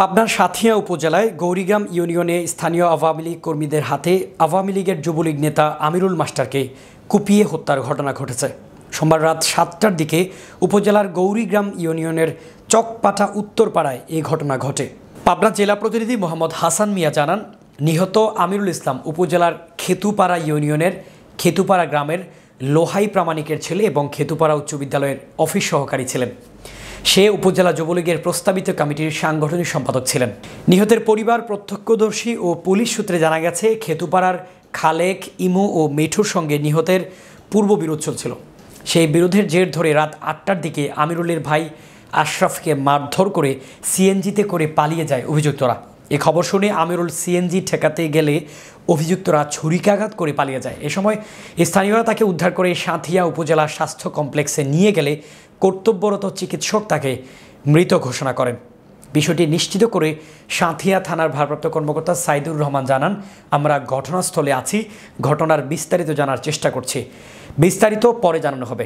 পাবনার সাঁথিয়া উপজেলায় গৌরীগ্রাম ইউনিয়নে স্থানীয় আওয়ামী লীগ কর্মীদের হাতে আওয়ামী লীগের যুবলীগ নেতা আমিরুল মাস্টারকে কুপিয়ে হত্যার ঘটনা ঘটেছে। সোমবার রাত 7টার দিকে উপজেলার গৌরীগ্রাম ইউনিয়নের চকপাটা উত্তরপাড়ায় এই ঘটনা ঘটে। পাবনা জেলা প্রতিনিধি মোহাম্মদ হাসান মিয়া জানান, নিহত আমিরুল ইসলাম উপজেলার খেতুপাড়া ইউনিয়নের খেতুপাড়া গ্রামের লোহাই প্রামাণিকের ছেলে এবং খেতুপাড়া উচ্চ বিদ্যালয়ের অফিস সহকারী ছিলেন। সে উপজেলা যুবলীগের প্রস্তাবিত কমিটির সাংগঠনিক সম্পাদক ছিলেন। নিহতের পরিবার, প্রত্যক্ষদর্শী ও পুলিশ সূত্রে জানা গেছে, খেতুপাড়ার খালেক, ইমু ও মিঠুর সঙ্গে নিহতের পূর্ব বিরোধ চলছিল। সেই বিরোধের জের ধরে রাত 8টার দিকে আমিরুলের ভাই আশরাফকে মারধর করে সিএনজিতে করে পালিয়ে যায় অভিযুক্তরা। এ খবর শুনে আমিরুল সিএনজি ঠেকাতে গেলে অভিযুক্তরা ছুরিকাঘাত করে পালিয়ে যায়। এ সময় স্থানীয়রা তাকে উদ্ধার করে সাঁথিয়া উপজেলা স্বাস্থ্য কমপ্লেক্সে নিয়ে গেলে কর্তব্যরত চিকিৎসক তাকে মৃত ঘোষণা করেন। বিষয়টি নিশ্চিত করে সাঁথিয়া থানার ভারপ্রাপ্ত কর্মকর্তা সাইদুর রহমান জানান, আমরা ঘটনাস্থলে আছি, ঘটনার বিস্তারিত জানার চেষ্টা করছি, বিস্তারিত পরে জানানো হবে।